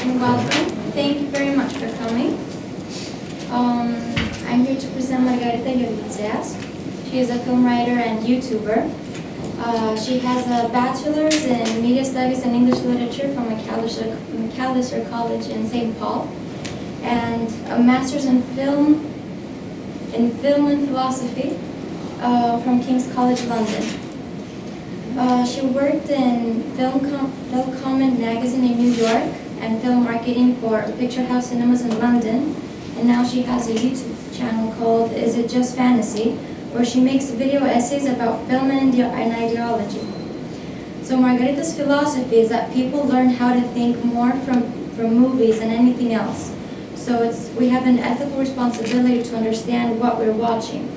and welcome. Thank you very much for coming. I'm here to present Margarita Yolizas. She is a film writer and YouTuber. She has a bachelor's in media studies and English literature from McAllister College in St. Paul, and a master's in film and philosophy from King's College London. She worked in Film Comment magazine in New York and film marketing for Picture House Cinemas in London, and now she has a YouTube channel called Is It Just Fantasy, where she makes video essays about film and ideology. So Margarita's philosophy is that people learn how to think more from movies than anything else. So we have an ethical responsibility to understand what we're watching.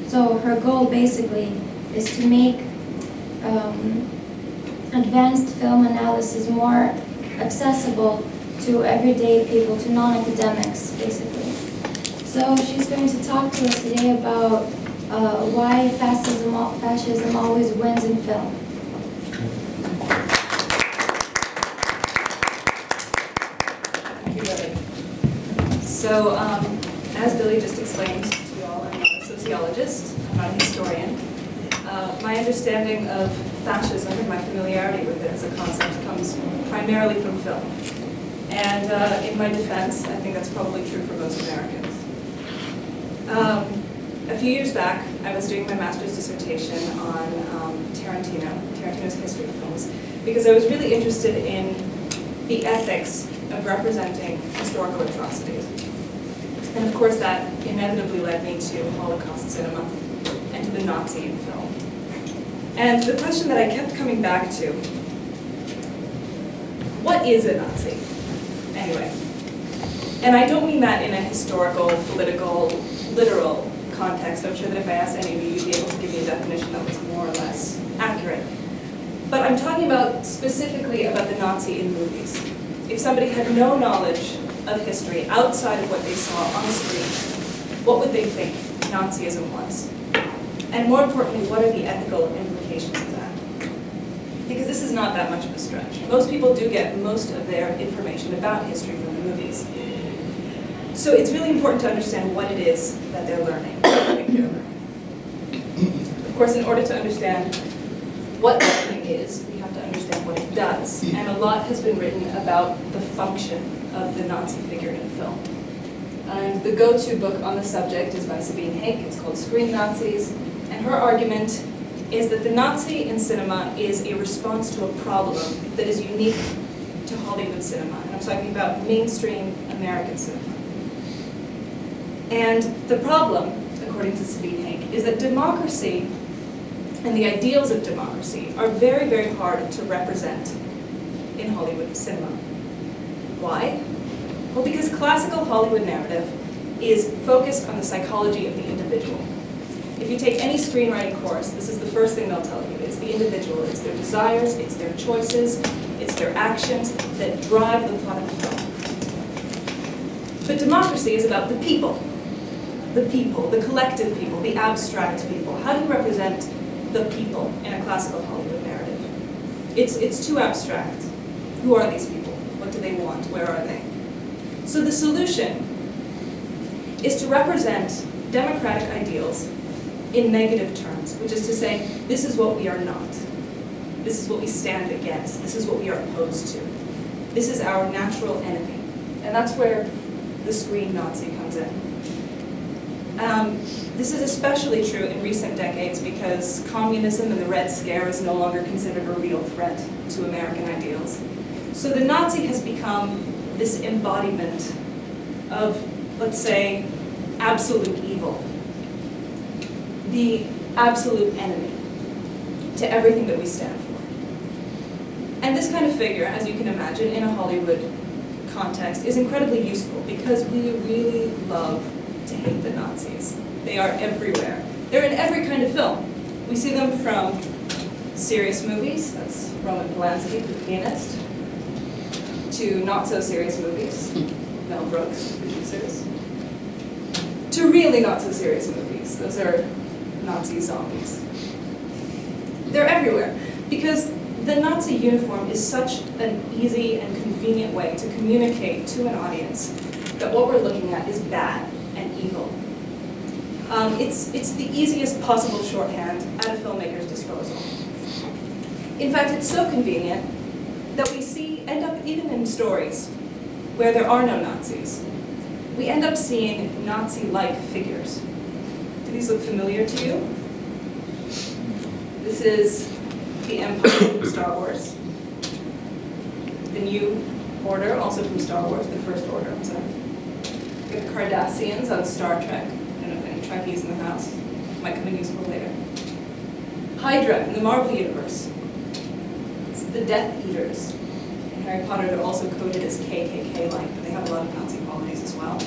So her goal basically is to make advanced film analysis more accessible to everyday people, to non-academics, basically. So she's going to talk to us today about why fascism always wins in film. Thank you, Billy. So, as Billy just explained to you all, I'm not a sociologist, I'm not a historian. My understanding of fascism and my familiarity with it as a concept comes primarily from film. And in my defense, I think that's probably true for most Americans. A few years back, I was doing my master's dissertation on Tarantino's history of films, because I was really interested in the ethics of representing historical atrocities. And of course, that inevitably led me to Holocaust cinema and to the Nazi in film. And the question that I kept coming back to, what is a Nazi, anyway? And I don't mean that in a historical, political, literal context. I'm sure that if I asked any of you, you'd be able to give me a definition that was more or less accurate. But I'm talking about specifically about the Nazi in movies. If somebody had no knowledge of history outside of what they saw on the screen, what would they think Nazism was? And more importantly, what are the ethical implications of that? Because this is not that much of a stretch. Most people do get most of their information about history from the movies. So it's really important to understand what it is that they're learning. Of course, in order to understand what learning is, we have to understand what it does. And a lot has been written about the function of the Nazi figure in film. And the go-to book on the subject is by Sabine Hake. It's called Screen Nazis. And her argument is that the Nazi in cinema is a response to a problem that is unique to Hollywood cinema. And I'm talking about mainstream American cinema. And the problem, according to Sabine Hake, is that democracy and the ideals of democracy are very, very hard to represent in Hollywood cinema. Why? Well, because classical Hollywood narrative is focused on the psychology of the individual. If you take any screenwriting course, this is the first thing they'll tell you. It's the individual, it's their desires, it's their choices, it's their actions that drive the plot of the film. But democracy is about the people, the collective people, the abstract people. How do you represent the people in a classical Hollywood narrative? It's too abstract. Who are these people? What do they want? Where are they? So the solution is to represent democratic ideals in negative terms, which is to say, this is what we are not. This is what we stand against. This is what we are opposed to. This is our natural enemy. And that's where the screen Nazi comes in. This is especially true in recent decades because communism and the Red Scare is no longer considered a real threat to American ideals. So the Nazi has become this embodiment of, let's say, absolute evil. The absolute enemy to everything that we stand for. And this kind of figure, as you can imagine, in a Hollywood context, is incredibly useful because we really love to hate the Nazis. They are everywhere. They're in every kind of film. We see them from serious movies, that's Roman Polanski, the pianist, to not so serious movies, Mel Brooks, producers, to really not so serious movies. Those are Nazi zombies. They're everywhere because the Nazi uniform is such an easy and convenient way to communicate to an audience that what we're looking at is bad and evil. It's the easiest possible shorthand at a filmmaker's disposal. In fact, it's so convenient that we end up even in stories where there are no Nazis. We end up seeing Nazi-like figures. Do these look familiar to you? This is the Empire from Star Wars. The New Order, also from Star Wars, the First Order, I'm sorry. We have the Cardassians on Star Trek. I don't know if any Trekkies in the house. Might come in useful later. Hydra in the Marvel Universe. It's the Death Eaters. In Harry Potter, they're also coded as KKK-like, but they have a lot of Nazi qualities as well.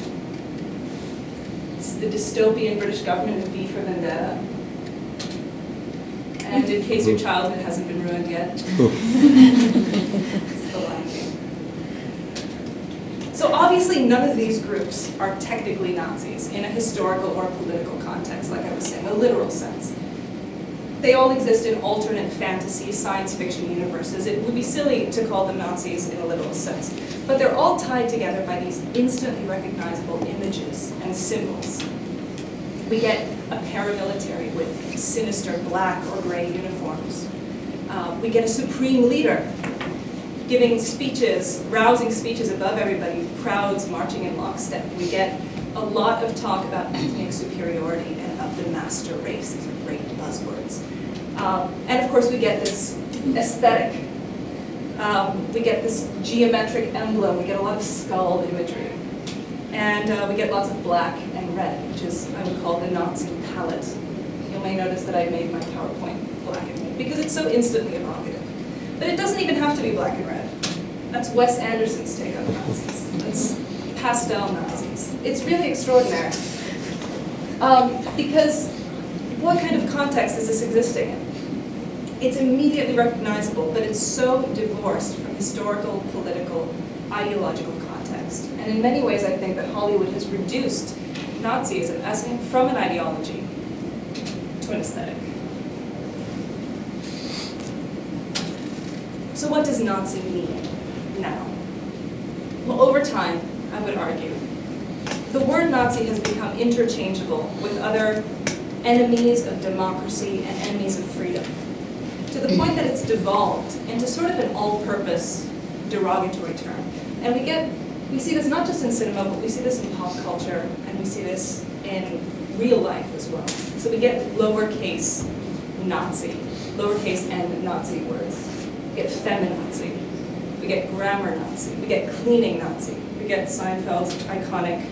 This is the dystopian British government of V for Vendetta. And in case your childhood hasn't been ruined yet, it's the Lion King. So obviously none of these groups are technically Nazis in a historical or political context, like I was saying, a literal sense. They all exist in alternate fantasy, science fiction universes. It would be silly to call them Nazis in a literal sense. But they're all tied together by these instantly recognizable images and symbols. We get a paramilitary with sinister black or gray uniforms. We get a supreme leader giving speeches, rousing speeches above everybody, crowds marching in lockstep. We get a lot of talk about ethnic superiority and of the master race. These are great buzzwords. And of course we get this aesthetic. We get this geometric emblem. We get a lot of skull imagery. And we get lots of black and red, which is, I would call, the Nazi palette. You may notice that I made my PowerPoint black and red because it's so instantly evocative. But it doesn't even have to be black and red. That's Wes Anderson's take on the Nazis. That's pastel Nazis. It's really extraordinary. Because what kind of context is this existing in? It's immediately recognizable, but it's so divorced from historical, political, ideological context. And in many ways, I think that Hollywood has reduced Nazism as from an ideology to an aesthetic. So what does Nazi mean now? Well, over time, I would argue, the word Nazi has become interchangeable with other enemies of democracy and enemies of freedom, to the point that it's devolved into sort of an all-purpose derogatory term. And we see this not just in cinema, but we see this in pop culture, and we see this in real life as well. So we get lowercase Nazi, lowercase n Nazi words. We get feminazi, we get grammar Nazi, we get cleaning Nazi, we get Seinfeld's iconic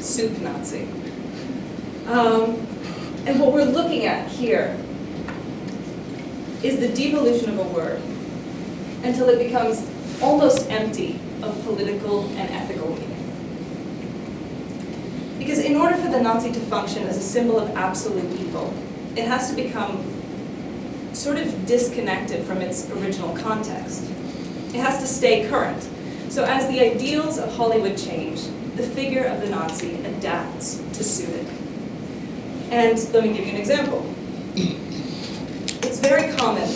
soup Nazi. And what we're looking at here is the devolution of a word until it becomes almost empty of political and ethical meaning. Because in order for the Nazi to function as a symbol of absolute evil, it has to become sort of disconnected from its original context. It has to stay current. So as the ideals of Hollywood change, the figure of the Nazi adapts to suit it. And let me give you an example. It's very common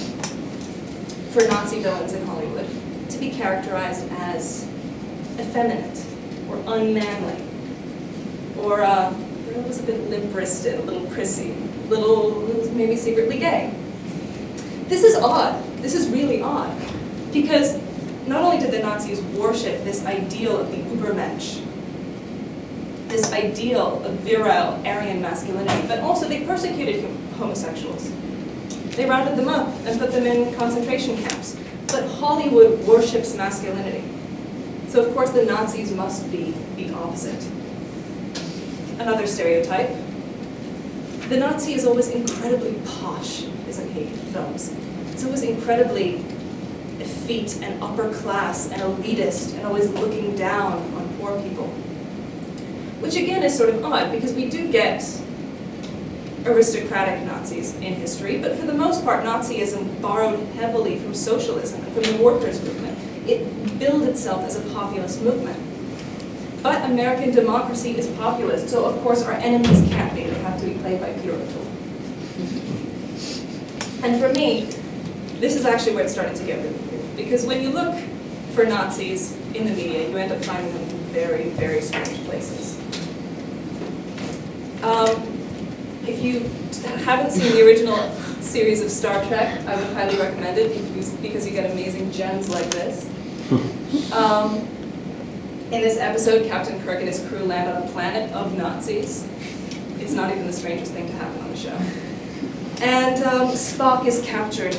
for Nazi villains in Hollywood to be characterized as effeminate or unmanly, or they're always a bit limp-wristed, a little prissy, little maybe secretly gay. This is odd. This is really odd, because not only did the Nazis worship this ideal of the Übermensch, this ideal of virile Aryan masculinity, but also they persecuted homosexuals. They rounded them up and put them in concentration camps. But Hollywood worships masculinity. So of course the Nazis must be the opposite. Another stereotype. The Nazi is always incredibly posh, as I hate films. It's always incredibly effete and upper class and elitist and always looking down on poor people. Which again is sort of odd, because we do get aristocratic Nazis in history, but for the most part, Nazism borrowed heavily from socialism and from the workers' movement. It billed itself as a populist movement. But American democracy is populist, so of course our enemies can't be. They have to be played by Peter O'Toole. And for me, this is actually where it's starting to get really weird. Because when you look for Nazis in the media, you end up finding them in very, very strange places. If you haven't seen the original series of Star Trek, I would highly recommend it because you get amazing gems like this. In this episode, Captain Kirk and his crew land on a planet of Nazis. It's not even the strangest thing to happen on the show. And Spock is captured.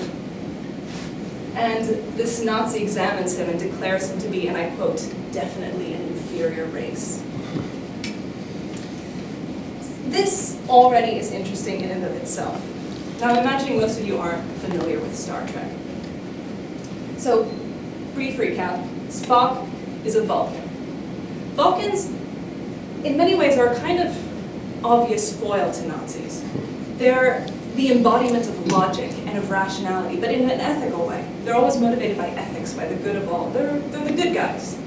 And this Nazi examines him and declares him to be, and I quote, definitely an inferior race. This already is interesting in and of itself. Now, I'm imagining most of you aren't familiar with Star Trek. So, brief recap, Spock is a Vulcan. Vulcans, in many ways, are a kind of obvious foil to Nazis. They're the embodiment of logic and of rationality, but in an ethical way. They're always motivated by ethics, by the good of all. They're the good guys.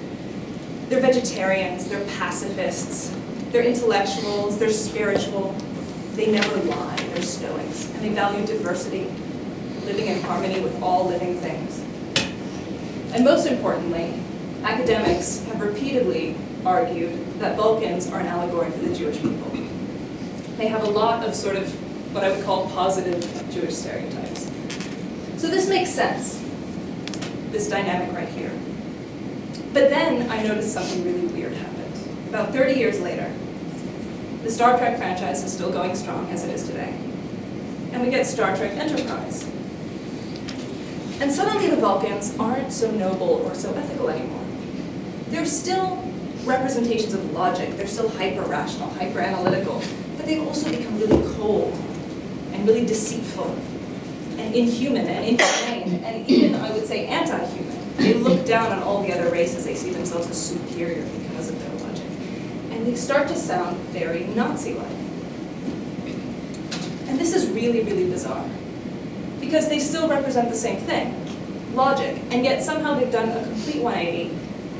They're vegetarians, they're pacifists, they're intellectuals, they're spiritual, they never lie, they're stoics, and they value diversity, living in harmony with all living things. And most importantly, academics have repeatedly argued that Vulcans are an allegory for the Jewish people. They have a lot of sort of what I would call positive Jewish stereotypes. So this makes sense, this dynamic right here. But then I noticed something really weird happened. About 30 years later, the Star Trek franchise is still going strong as it is today. And we get Star Trek Enterprise. And suddenly the Vulcans aren't so noble or so ethical anymore. They're still representations of logic. They're still hyper-rational, hyper-analytical. But they've also become really cold and really deceitful and inhuman and inhumane and even, I would say, anti-human. They look down on all the other races. They see themselves as superior because of their logic. And they start to sound very Nazi-like. And this is really, really bizarre. Because they still represent the same thing, logic, and yet somehow they've done a complete 180,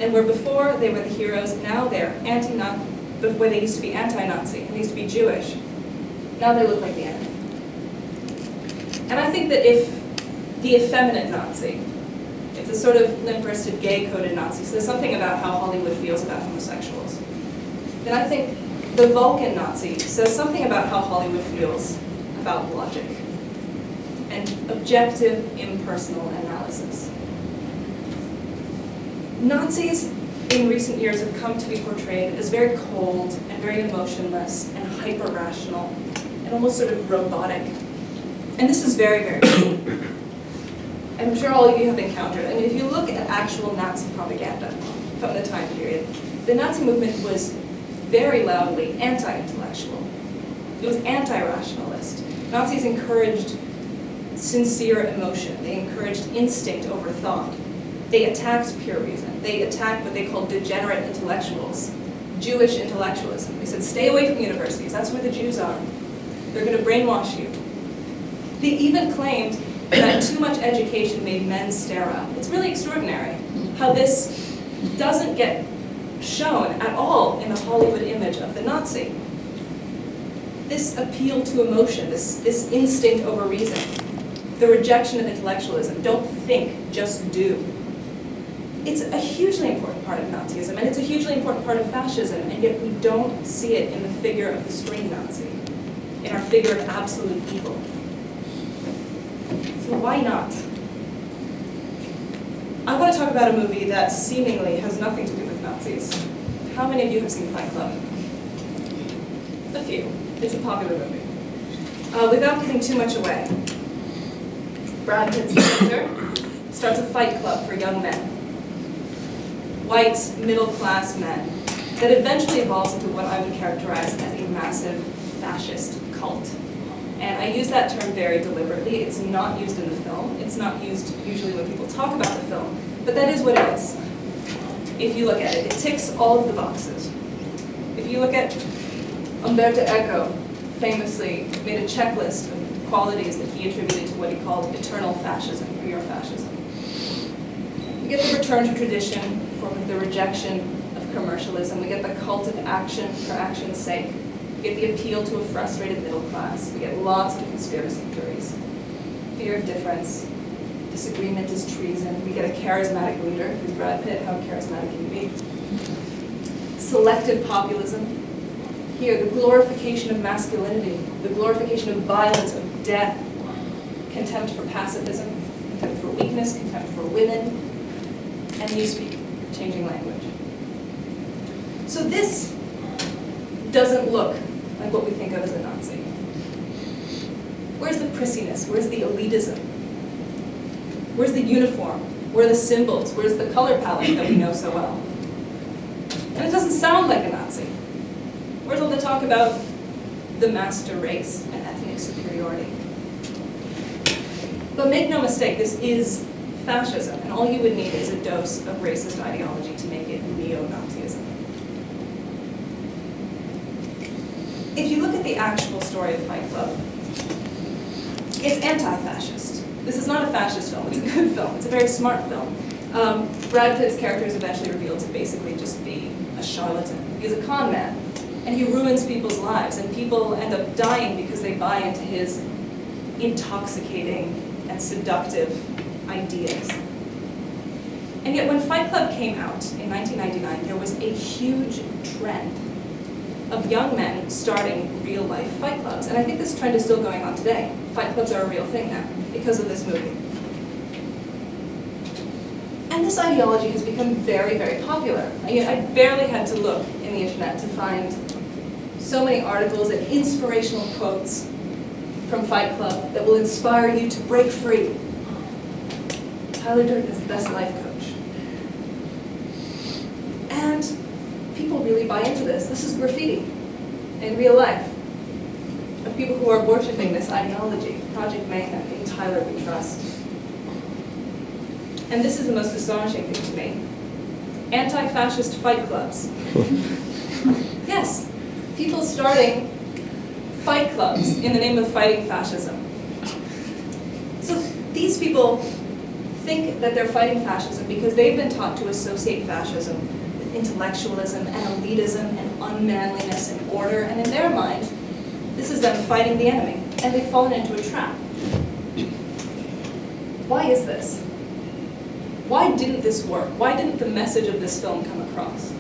and where before they were the heroes, now they're anti-Nazi, where they used to be anti-Nazi, and they used to be Jewish, now they look like the enemy. And I think that if the effeminate Nazi, if the sort of limp-wristed, gay-coded Nazi says something about how Hollywood feels about homosexuals, then I think the Vulcan Nazi says something about how Hollywood feels about logic and objective, impersonal analysis. Nazis in recent years have come to be portrayed as very cold and very emotionless and hyper-rational and almost sort of robotic. And this is very, very true. I'm sure all of you have encountered. I mean, if you look at actual Nazi propaganda from the time period, the Nazi movement was very loudly anti-intellectual. It was anti-rationalist. Nazis encouraged sincere emotion. They encouraged instinct over thought. They attacked pure reason. They attacked what they called degenerate intellectuals, Jewish intellectualism. They said, stay away from universities. That's where the Jews are. They're going to brainwash you. They even claimed that too much education made men sterile. It's really extraordinary how this doesn't get shown at all in the Hollywood image of the Nazi. This appeal to emotion, this instinct over reason, the rejection of intellectualism, don't think, just do. It's a hugely important part of Nazism, and it's a hugely important part of fascism, and yet we don't see it in the figure of the screen Nazi, in our figure of absolute evil. So why not? I want to talk about a movie that seemingly has nothing to do with Nazis. How many of you have seen Fight Club? A few. It's a popular movie. Without giving too much away, Brad Pitt's character starts a fight club for young men. White, middle-class men. That eventually evolves into what I would characterize as a massive fascist cult. And I use that term very deliberately. It's not used in the film. It's not used usually when people talk about the film. But that is what it is. If you look at it, it ticks all of the boxes. If you look at Umberto Eco, famously made a checklist of qualities that he attributed to what he called eternal fascism, or your fascism. We get the return to tradition, the rejection of commercialism. We get the cult of action for action's sake. We get the appeal to a frustrated middle class. We get lots of conspiracy theories. Fear of difference, Disagreement is treason. We get a charismatic leader, who's Brad Pitt. How charismatic can you be? Selective populism. Here, the glorification of masculinity, the glorification of violence, of death, contempt for pacifism, contempt for weakness, contempt for women, and newspeak, changing language. So this doesn't look like what we think of as a Nazi. Where's the prissiness? Where's the elitism? Where's the uniform? Where are the symbols? Where's the color palette that we know so well? And it doesn't sound like a Nazi. Where's all the talk about the master race and ethnic superiority? But make no mistake, this is fascism, and all you would need is a dose of racist ideology to make it neo-Nazism. If you look at the actual story of Fight Club, it's anti-fascist. This is not a fascist film, it's a good film, it's a very smart film. Brad Pitt's character is eventually revealed to basically just be a charlatan. He's a con man, and he ruins people's lives, and people end up dying because they buy into his intoxicating and seductive ideas. And yet when Fight Club came out in 1999, there was a huge trend of young men starting real-life fight clubs. And I think this trend is still going on today. Fight clubs are a real thing now because of this movie. And this ideology has become very, very popular. I barely had to look in the internet to find so many articles and inspirational quotes from Fight Club that will inspire you to break free. Tyler Durden is the best life coach. And people really buy into this. This is graffiti in real life of people who are worshiping this ideology. Project Mayhem, in Tyler we trust. And this is the most astonishing thing to me. Anti-fascist fight clubs. Yes, people starting fight clubs in the name of fighting fascism. So these people think that they're fighting fascism because they've been taught to associate fascism with intellectualism and elitism and unmanliness and order, and in their mind, this is them fighting the enemy, and they've fallen into a trap. Why is this? Why didn't this work? Why didn't the message of this film come across?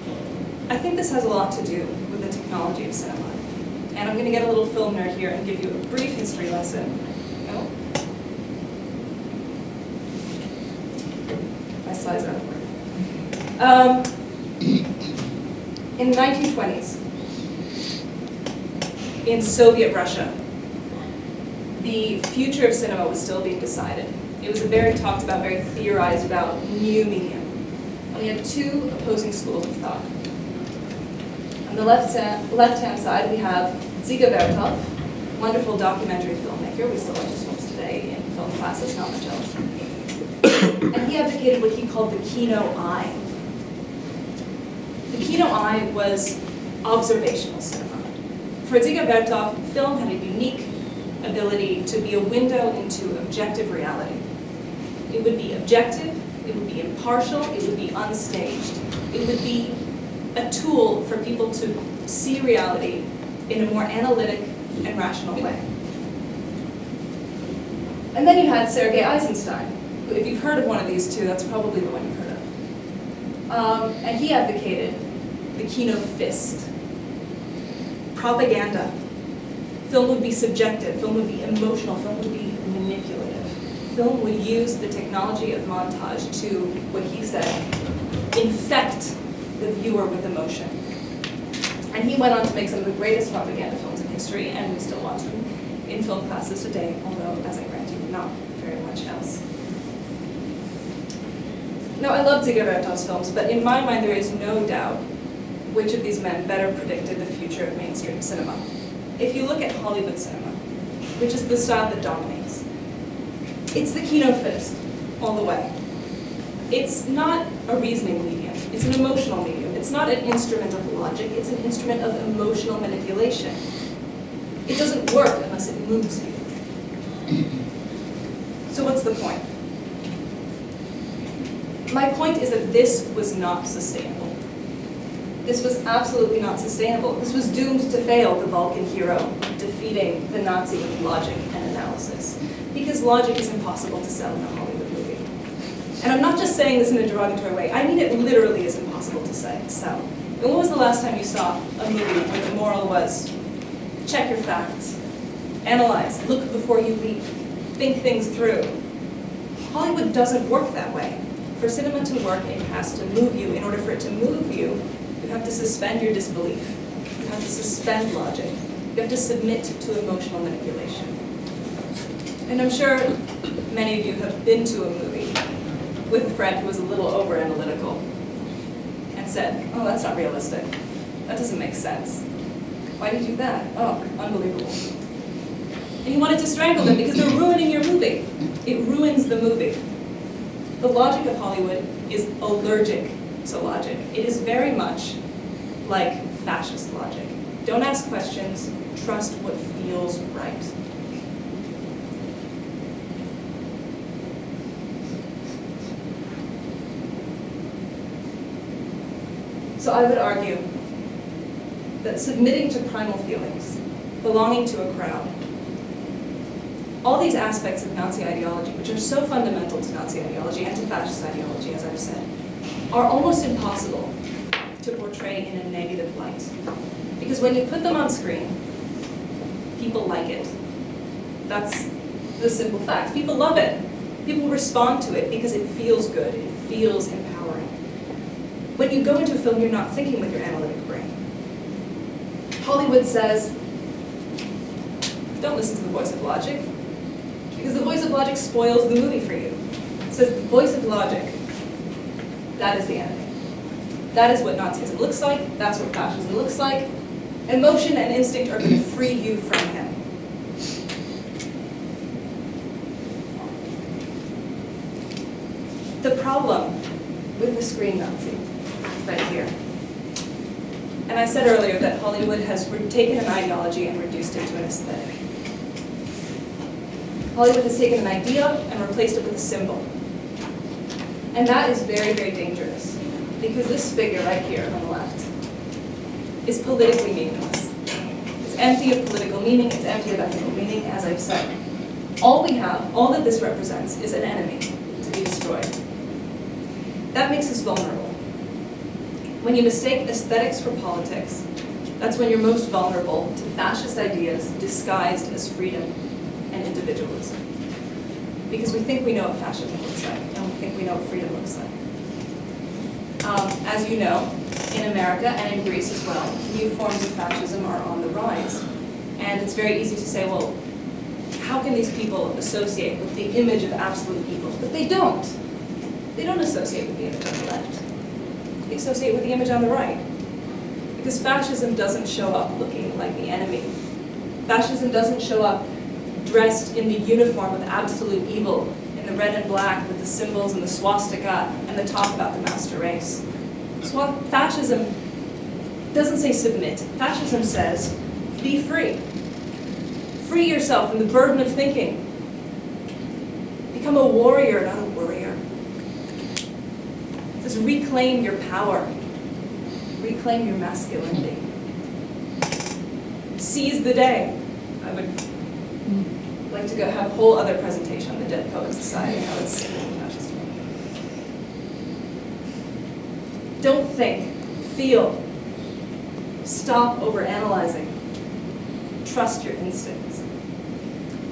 I think this has a lot to do with the technology of cinema. And I'm going to get a little film nerd here and give you a brief history lesson. Oh. My slides are out of order. In the 1920s, in Soviet Russia, the future of cinema was still being decided. It was a very talked about, very theorized about new medium. And we had two opposing schools of thought. On the left-hand side, we have Dziga Vertov, wonderful documentary filmmaker. We still watch his films today in film classes, not much else. And he advocated what he called the Kino eye. The Kino eye was observational cinema. For Dziga Vertov, film had a unique ability to be a window into objective reality. It would be objective, it would be impartial, it would be unstaged. It would be a tool for people to see reality in a more analytic and rational way. And then you had Sergei Eisenstein, who, if you've heard of one of these two, that's probably the one you've heard of. And he advocated the Kino fist. Propaganda. Film would be subjective, film would be emotional, film would be manipulative. Film would use the technology of montage to, what he said, infect the viewer with emotion. And he went on to make some of the greatest propaganda films in history, and we still watch them in film classes today, although, as I grant you, not very much else. Now, I love Dziga Vertov's films, but in my mind there is no doubt which of these men better predicted the future of mainstream cinema. If you look at Hollywood cinema, which is the style that dominates, it's the Kino fist all the way. It's not a reasoning medium, it's an emotional medium. It's not an instrument of logic, it's an instrument of emotional manipulation. It doesn't work unless it moves you. So what's the point? My point is that this was not sustainable. This was absolutely not sustainable. This was doomed to fail, the Vulcan hero defeating the Nazi with logic and analysis. Because logic is impossible to sell in a Hollywood movie. And I'm not just saying this in a derogatory way. I mean it literally is impossible to sell. And when was the last time you saw a movie where the moral was, check your facts, analyze, look before you leap, think things through? Hollywood doesn't work that way. For cinema to work, it has to move you. In order for it to move you, you have to suspend your disbelief. You have to suspend logic. You have to submit to emotional manipulation. And I'm sure many of you have been to a movie with a friend who was a little over-analytical and said, oh, that's not realistic. That doesn't make sense. Why do you do that? Oh, unbelievable. And you wanted to strangle them because they're ruining your movie. It ruins the movie. The logic of Hollywood is allergic to logic. It is very much like fascist logic. Don't ask questions, trust what feels right. So I would argue that submitting to primal feelings, belonging to a crowd, all these aspects of Nazi ideology, which are so fundamental to Nazi ideology and to fascist ideology, as I've said, are almost impossible to portray in a negative light. Because when you put them on screen, people like it. That's the simple fact. People love it. People respond to it because it feels good. It feels empowering. When you go into a film, you're not thinking with your analytic brain. Hollywood says, don't listen to the voice of logic, because the voice of logic spoils the movie for you. It says the voice of logic, that is the enemy. That is what Nazism looks like, that's what fascism looks like. Emotion and instinct are going to free you from him. The problem with the screen Nazi, right here. And I said earlier that Hollywood has taken an ideology and reduced it to an aesthetic. Hollywood has taken an idea and replaced it with a symbol. And that is very, very dangerous, because this figure right here on the left is politically meaningless. It's empty of political meaning, it's empty of ethical meaning, as I've said. All we have, all that this represents, is an enemy to be destroyed. That makes us vulnerable. When you mistake aesthetics for politics, that's when you're most vulnerable to fascist ideas disguised as freedom and individualism. Because we think we know what fascism looks like, and we think we know what freedom looks like. As you know, in America and in Greece as well, new forms of fascism are on the rise. And it's very easy to say, well, how can these people associate with the image of absolute evil? But they don't. They don't associate with the image on the left. They associate with the image on the right. Because fascism doesn't show up looking like the enemy. Fascism doesn't show up dressed in the uniform of absolute evil, in the red and black with the symbols and the swastika and the talk about the master race. So fascism doesn't say submit. Fascism says be free. Free yourself from the burden of thinking. Become a warrior, not a worrier. It says reclaim your power. Reclaim your masculinity. Seize the day. I would like to go have a whole other presentation on the Dead Poets Society and how it's fascist. Don't think, feel. Stop overanalyzing. Trust your instincts.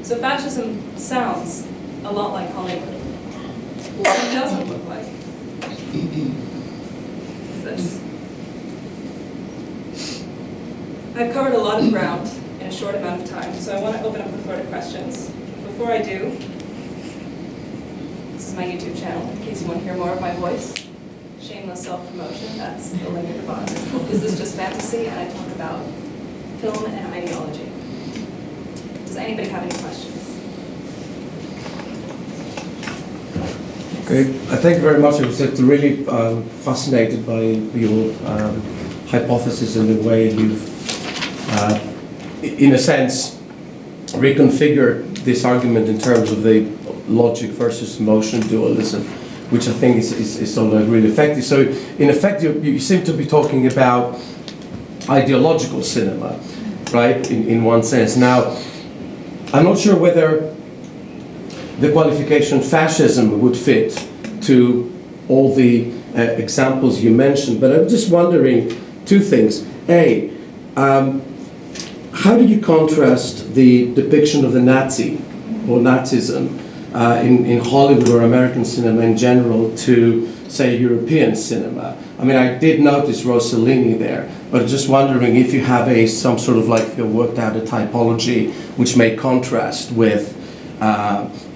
So fascism sounds a lot like Hollywood. What it doesn't look like is this. I've covered a lot of ground in a short amount of time, so I want to open up the floor to questions. Before I do, this is my YouTube channel, in case you want to hear more of my voice. Shameless self-promotion, that's the link at the bottom. Is This Just Fantasy? And I talk about film and ideology. Does anybody have any questions? Okay, thank you very much. I was really fascinated by your hypothesis and the way you've, in a sense, reconfigured this argument in terms of the logic versus emotion dualism, which I think is really effective. So, in effect, you seem to be talking about ideological cinema, right, in one sense. Now, I'm not sure whether the qualification fascism would fit to all the examples you mentioned, but I'm just wondering two things. A, how do you contrast the depiction of the Nazi or Nazism in Hollywood or American cinema in general to, say, European cinema? I mean, I did notice Rossellini there, but I'm just wondering if you have some sort of like worked out a typology which may contrast with,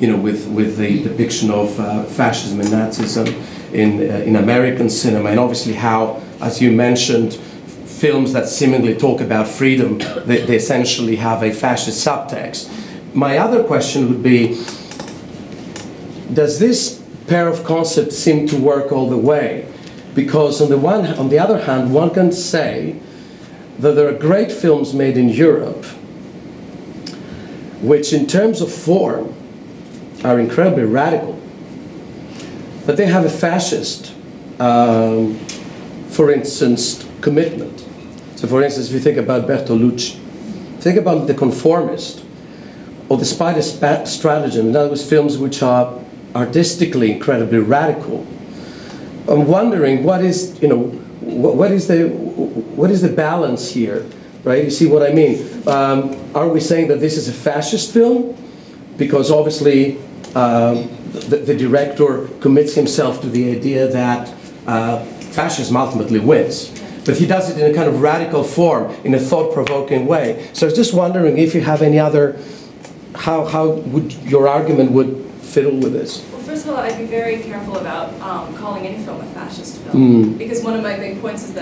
with the depiction of fascism and Nazism in American cinema, and obviously how, as you mentioned, films that seemingly talk about freedom, they essentially have a fascist subtext. My other question would be, does this pair of concepts seem to work all the way? Because on the other hand, one can say that there are great films made in Europe which in terms of form are incredibly radical, but they have a fascist, for instance, commitment. So for instance, if you think about Bertolucci, think about The Conformist, or The Spider Stratagem, in other words, films which are artistically incredibly radical. I'm wondering what is the balance here, right? You see what I mean? Are we saying that this is a fascist film? Because obviously the director commits himself to the idea that fascism ultimately wins. But he does it in a kind of radical form, in a thought-provoking way. So I was just wondering if you have any other, how would your argument would fiddle with this? Well, first of all, I'd be very careful about calling any film a fascist film, because one of my big points is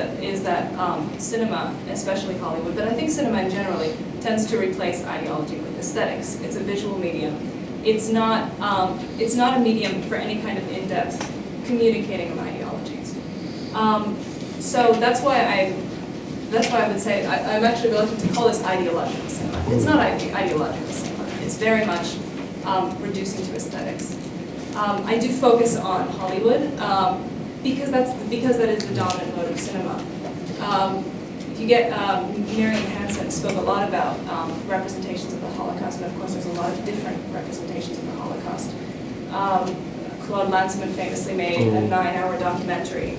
that cinema, especially Hollywood, but I think cinema in general, tends to replace ideology with aesthetics. It's a visual medium. It's not a medium for any kind of in-depth communicating of ideologies. So that's why I would say I'm actually reluctant to call this ideological cinema. It's not ideological cinema. It's very much reducing to aesthetics. I do focus on Hollywood because that is the dominant mode of cinema. If you get Miriam Hansen spoke a lot about representations of the Holocaust, and of course there's a lot of different representations of the Holocaust. Claude Lanzmann famously made a 9-hour documentary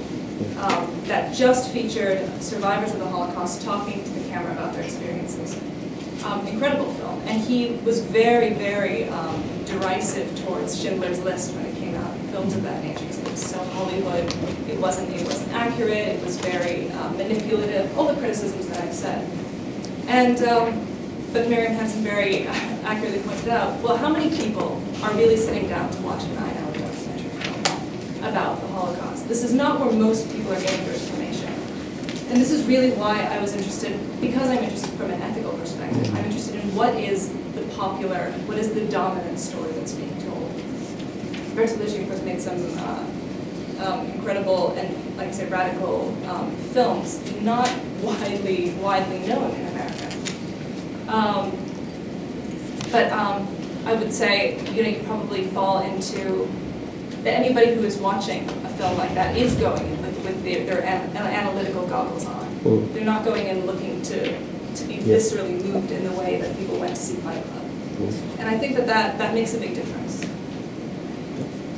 that just featured survivors of the Holocaust talking to the camera about their experiences. Incredible film, and he was very, very derisive towards Schindler's List when it came out, films of that nature. It was so Hollywood. It wasn't accurate. It was very manipulative. All the criticisms that I've said, and but Miriam Hansen very accurately pointed out. Well, how many people are really sitting down to watch a 9-hour documentary film about the Holocaust? This is not where most people are getting their information. And this is really why I was interested, because I'm interested from an ethical perspective. I'm interested in what is the dominant story that's being told. Bertolucci, of course, made some incredible and, like I say, radical films, not widely known in America. But I would say, you probably fall into that anybody who is watching a film like that is going with their analytical goggles on. They're not going in looking to be viscerally moved in the way that people went to see Fight Club. And I think that makes a big difference. Did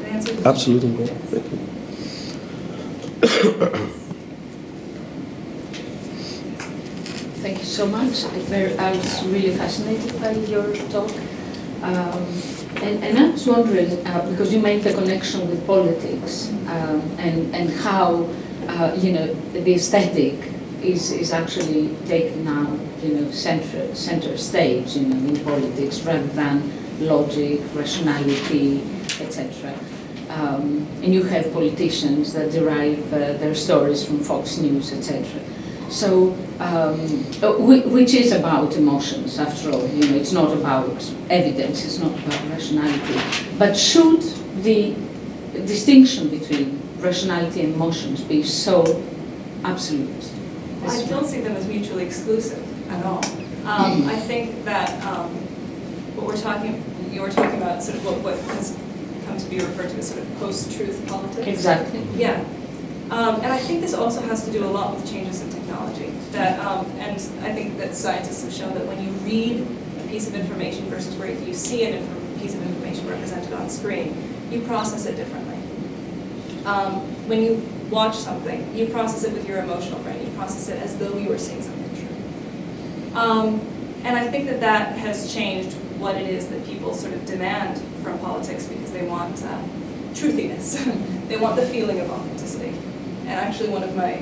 I answer the question? Absolutely. Thank you. Thank you so much. I was really fascinated by your talk. And I was wondering, because you made the connection with politics and how, the aesthetic is actually taken now, center stage, in politics rather than logic, rationality, etc. And you have politicians that derive their stories from Fox News, etc. So, which is about emotions, after all. It's not about evidence, it's not about rationality. But should the distinction between rationality and emotions be so absolute? I don't see them as mutually exclusive at all. I think that you were talking about sort of what has come to be referred to as sort of post-truth politics. Exactly. Yeah. And I think this also has to do a lot with changes in technology. And I think that scientists have shown that when you read a piece of information versus where you see a piece of information represented on screen, you process it differently. when you watch something, you process it with your emotional brain. You process it as though you were seeing something true. And I think that that has changed what it is that people sort of demand from politics, because they want truthiness. They want the feeling of authenticity. And actually one of my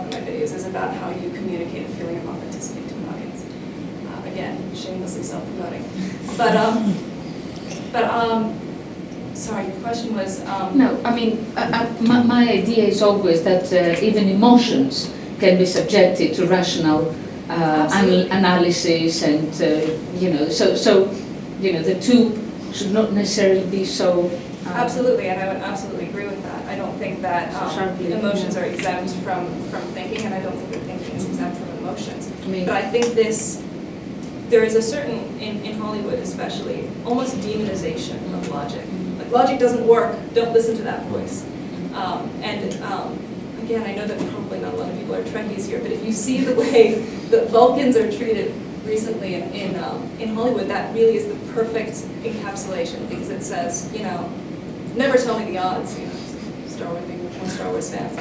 videos is about how you communicate a feeling of authenticity to an audience. Again, shamelessly self-promoting. Sorry, the question was... No, I mean, my idea is always that even emotions can be subjected to rational analysis, and so the two should not necessarily be so. Absolutely, and I would absolutely agree with that. I don't think that emotions are exempt from thinking, and I don't think that thinking is exempt from emotions. But I think there is a certain, in Hollywood especially, almost demonization of logic. Like, logic doesn't work, don't listen to that voice. Again, I know that probably not a lot of people are Trekkies here, but if you see the way that Vulcans are treated recently in Hollywood, that really is the perfect encapsulation, because it says, never tell me the odds, Star Wars, being one Star Wars fans.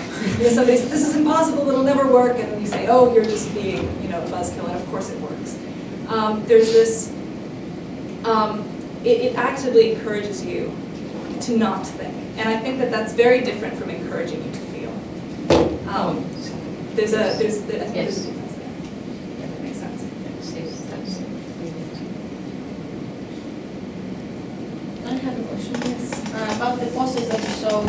Somebody says, this is impossible, it'll never work, and then you say, oh, you're just being, a buzzkill, and of course it works. There's this, it actively encourages you to not think. And I think that that's very different from encouraging you to feel. There's a difference there. Yeah, that makes sense. I have a question, yes. About the posters that you showed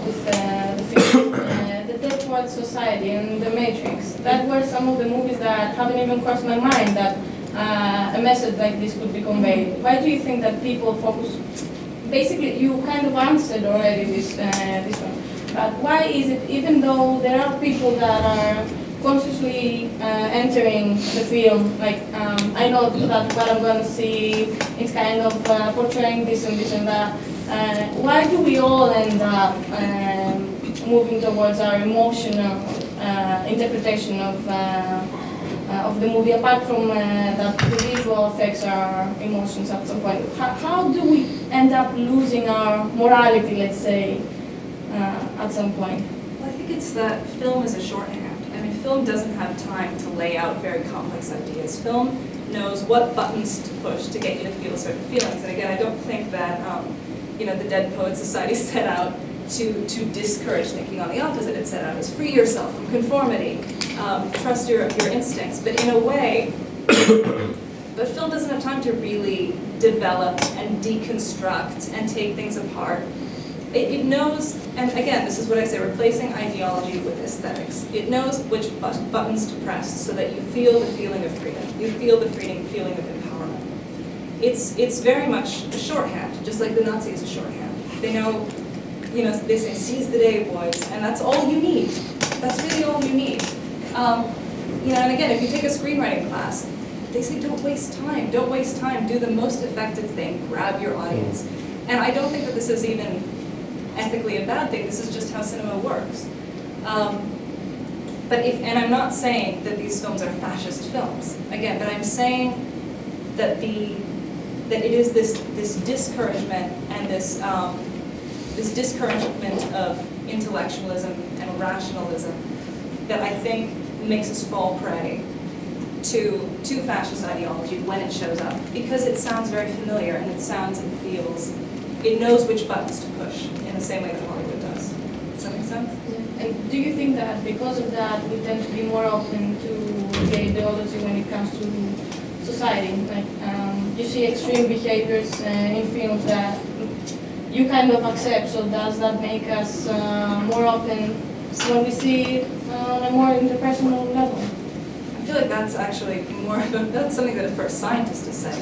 with the film, the Dead Poet Society and The Matrix. That were some of the movies that haven't even crossed my mind that a message like this could be conveyed. Why do you think that people focus? Basically, you kind of answered already this one. But why is it, even though there are people that are consciously entering the film, like I know that what I'm going to see, it's kind of portraying this and this and that. Why do we all end up moving towards our emotional interpretation of the movie, apart from that the visual affects our emotions at some point? How do we end up losing our morality, let's say, at some point? Well, I think it's that film is a shorthand. I mean, film doesn't have time to lay out very complex ideas. Film knows what buttons to push to get you to feel certain feelings. And again, I don't think that the Dead Poets Society set out to discourage thinking. On the opposite, it set out as free yourself from conformity, trust your instincts. But in a way, but film doesn't have time to really develop and deconstruct and take things apart. It knows, and again, this is what I say, replacing ideology with aesthetics. It knows which buttons to press so that you feel the feeling of freedom. You feel the feeling of empowerment. It's very much a shorthand, just like the Nazi is a shorthand. They know, they say, seize the day, boys, and that's all you need. That's really all you need. And again, if you take a screenwriting class, they say don't waste time, do the most effective thing, grab your audience. And I don't think that this is even ethically a bad thing, this is just how cinema works. And I'm not saying that these films are fascist films, again, but I'm saying that that it is this discouragement and this discouragement of intellectualism and rationalism that I think makes us fall prey to fascist ideology when it shows up, because it sounds very familiar and it sounds and feels, it knows which buttons to push in the same way that Hollywood does. Does that make sense? Yeah. And do you think that because of that we tend to be more open to the ideology when it comes to society? Like you see extreme behaviors in films that you kind of accept, so does that make us more open when we see it on a more interpersonal level? I feel like that's actually that's something that for a scientist to say.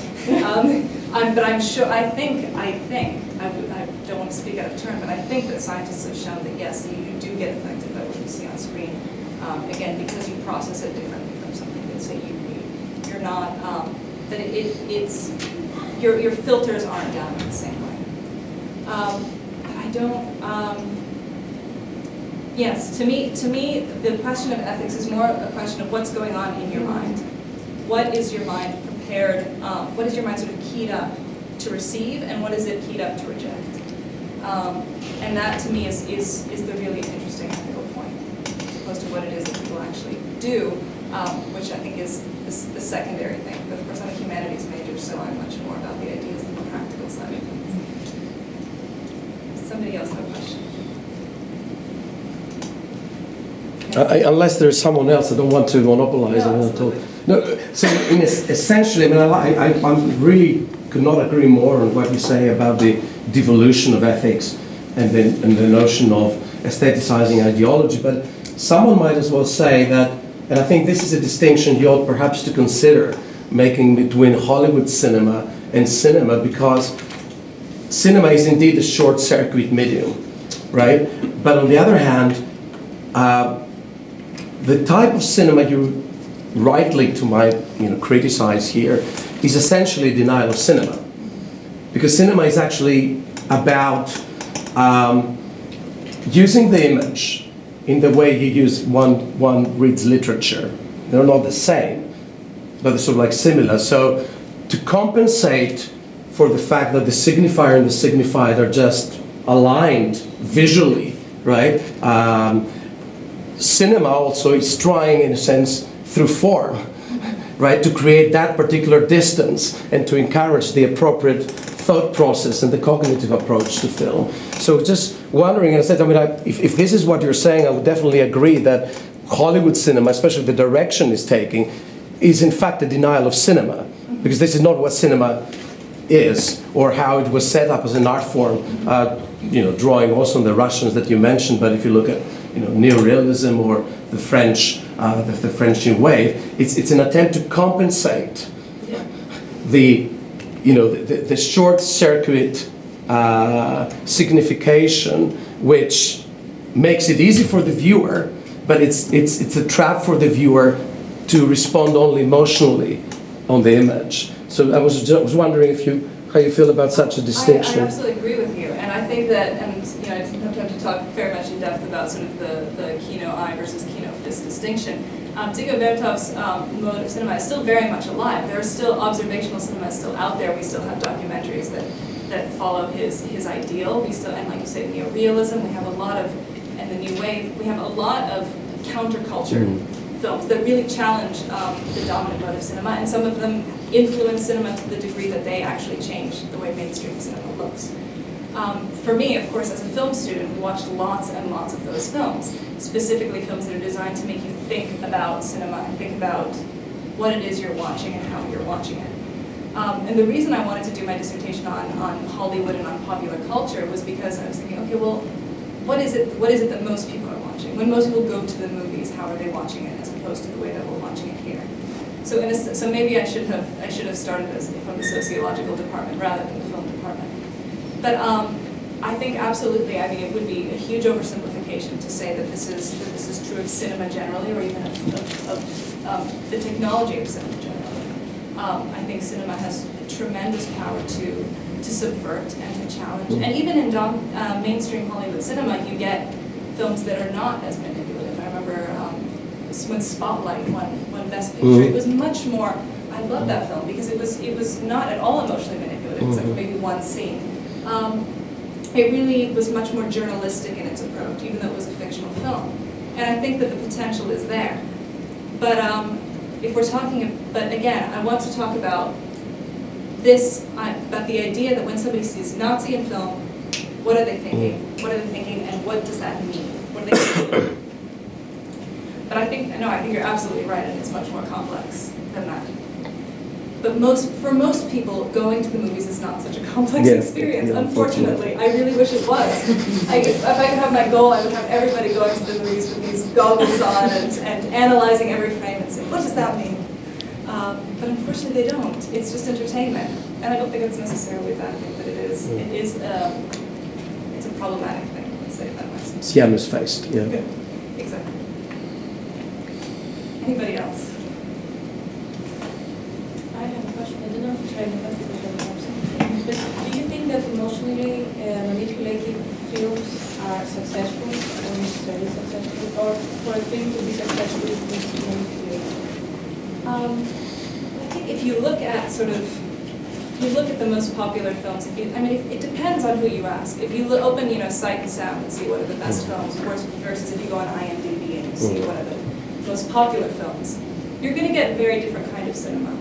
But I'm sure, I don't want to speak out of turn, but I think that scientists have shown that yes, you do get affected by what you see on screen. Again, because you process it differently from something that say you're not, that it's, your filters aren't down in the same way. But I don't, yes, to me, the question of ethics is more a question of what's going on in your mind. What is your mind prepared, what is your mind sort of keyed up to receive, and what is it keyed up to reject? And that to me is the really interesting ethical point, as opposed to what it is that people actually do, which I think is the secondary thing. But of course, I'm a humanities major, so I'm much more about the ideas than the practical side of things. Somebody else have a question? Unless there's someone else, I don't want to monopolize No, it at all. No, so essentially, I mean, I really could not agree more on what you say about the devolution of ethics and the notion of aestheticizing ideology. But someone might as well say that, and I think this is a distinction you ought perhaps to consider making between Hollywood cinema and cinema, because cinema is indeed a short-circuit medium, right? But on the other hand, the type of cinema you rightly criticize here is essentially denial of cinema, because cinema is actually about using the image in the way you use one reads literature. They're not the same, but they're sort of like similar. So to compensate for the fact that the signifier and the signified are just aligned visually, right? Cinema also is trying, in a sense, through form, right, to create that particular distance and to encourage the appropriate thought process and the cognitive approach to film. So just wondering, and I said, if this is what you're saying, I would definitely agree that Hollywood cinema, especially the direction it's taking, is in fact a denial of cinema, because this is not what cinema is, or how it was set up as an art form, drawing also on the Russians that you mentioned, but if you look at neorealism or the French New Wave, it's an attempt to compensate the short circuit signification, which makes it easy for the viewer, but it's a trap for the viewer to respond only emotionally on the image. So I was wondering how you feel about such a distinction. I absolutely agree with you, and I think that, and I don't have time to talk very much in depth about sort of the Kino eye versus Kino fist distinction. Dziga Vertov's mode of cinema is still very much alive. There are still observational cinema still out there. We still have documentaries that follow his ideal. We still, and like you say, neorealism. We have a lot of, and the New Wave. We have a lot of counterculture films that really challenge the dominant mode of cinema, and some of them influence cinema to the degree that they actually change the way mainstream cinema looks. For me, of course, as a film student, we watched lots and lots of those films, specifically films that are designed to make you think about cinema and think about what it is you're watching and how you're watching it. And the reason I wanted to do my dissertation on Hollywood and on popular culture was because I was thinking, okay, well, what is it that most people are watching? When most people go to the movies, how are they watching it as opposed to the way that we're watching it here? So maybe I should have started from the sociological department rather than the film department. But I think absolutely, it would be a huge oversimplification to say that this is true of cinema generally, or even of the technology of cinema generally. I think cinema has tremendous power to subvert and to challenge. And even in mainstream Hollywood cinema, you get films that are not as manipulative. I remember when Spotlight won Best Picture, it was much more, I love that film because it was not at all emotionally manipulative, except for maybe one scene. It really was much more journalistic in its approach, even though it was a fictional film. And I think that the potential is there. But if we're talking, but again, I want to talk about this, about the idea that when somebody sees Nazi in film, what are they thinking? What are they thinking, and what does that mean? What are they thinking? But I think you're absolutely right, and it's much more complex than that. But for most people, going to the movies is not such a complex experience, unfortunately. I really wish it was. If I could have my goal, I would have everybody going to the movies with these goggles on and analyzing every frame and saying, what does that mean? But unfortunately, they don't. It's just entertainment. And I don't think it's necessarily a bad thing, but it's a problematic thing, let's say it that way. Siamese-faced, yeah. Exactly. Anybody else? I have a question. I don't know if it's right, but do you think that emotionally manipulative films are successful or necessarily successful, or for a film to be successful it needs to be manipulated? I think if you look at sort of you look at the most popular films, it depends on who you ask. If you open, Sight and Sound and see what are the best films, versus if you go on IMDb and you see what are the most popular films, you're going to get a very different kind of cinema.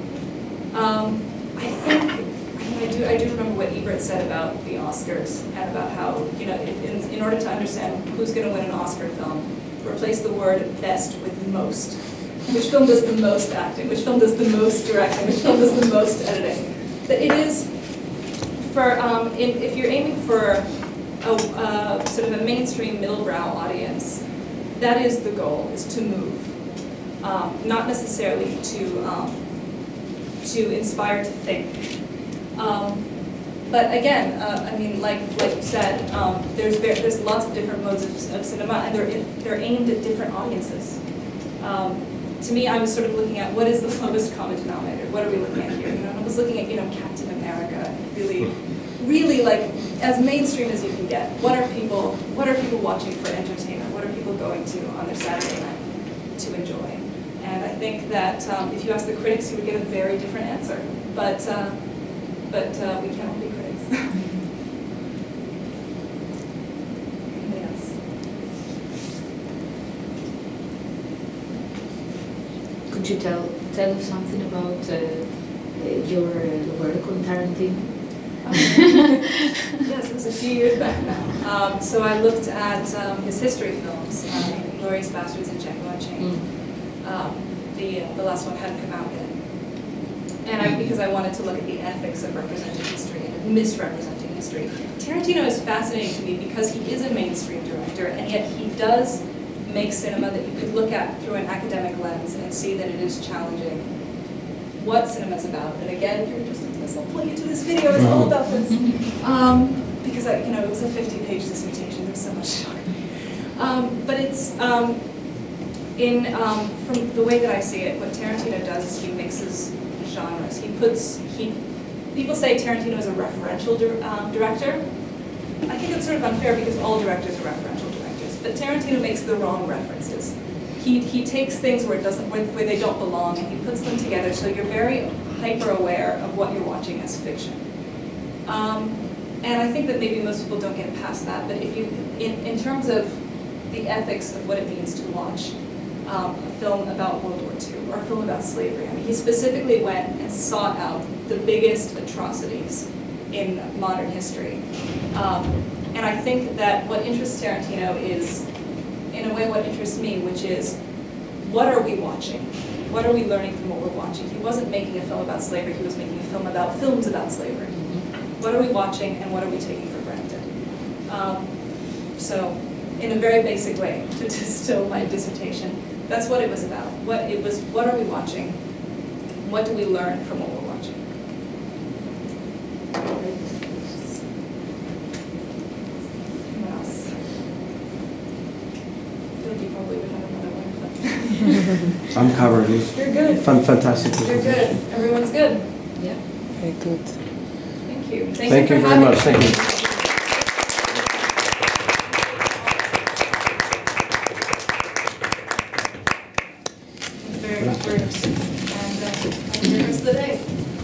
I do remember what Ebert said about the Oscars and about how, in order to understand who's going to win an Oscar film, replace the word best with most. Which film does the most acting? Which film does the most directing? Which film does the most editing? That it is, if you're aiming for a sort of a mainstream middle-brow audience, that is the goal, is to move. Not necessarily to inspire to think. But again, like you said, there's lots of different modes of cinema, and they're aimed at different audiences. To me, I was sort of looking at what is the lowest common denominator. What are we looking at here? I was looking at Captain America, really like as mainstream as you can get. What are people watching for entertainment? What are people going to on their Saturday night to enjoy? And I think that if you ask the critics, you would get a very different answer. But we can't all be critics. Anything else? Could you tell us something about your work on Tarantino? Yes, it was a few years back now. So I looked at his history films, Inglourious Basterds and Django Unchained. The last one hadn't come out yet. And because I wanted to look at the ethics of representing history and of misrepresenting history. Tarantino is fascinating to me because he is a mainstream director, and yet he does make cinema that you could look at through an academic lens and see that it is challenging what cinema is about. And again, if you're interested in this, I'll point you to this video. It's all about this. Because it was a 50-page dissertation. There's so much to talk about. But it's from the way that I see it, what Tarantino does is he mixes genres. People say Tarantino is a referential director. I think it's sort of unfair because all directors are referential directors, but Tarantino makes the wrong references. He takes things where they don't belong and he puts them together so you're very hyper aware of what you're watching as fiction. And I think that maybe most people don't get past that, but if you, in terms of the ethics of what it means to watch a film about World War II or a film about slavery, he specifically went and sought out the biggest atrocities in modern history. And I think that what interests Tarantino is, in a way, what interests me, which is, what are we watching? What are we learning from what we're watching? He wasn't making a film about slavery, he was making a film about films about slavery. What are we watching and what are we taking for granted? So, in a very basic way, to distill my dissertation, that's what it was about. What are we watching? What do we learn from what we're watching? Anyone else? I feel like you probably would have another one, but I'm covered. you're good. Fantastic. You're good. Everyone's good. Yeah. Very good. Thank you. Thank you for very having much. me. Thank you.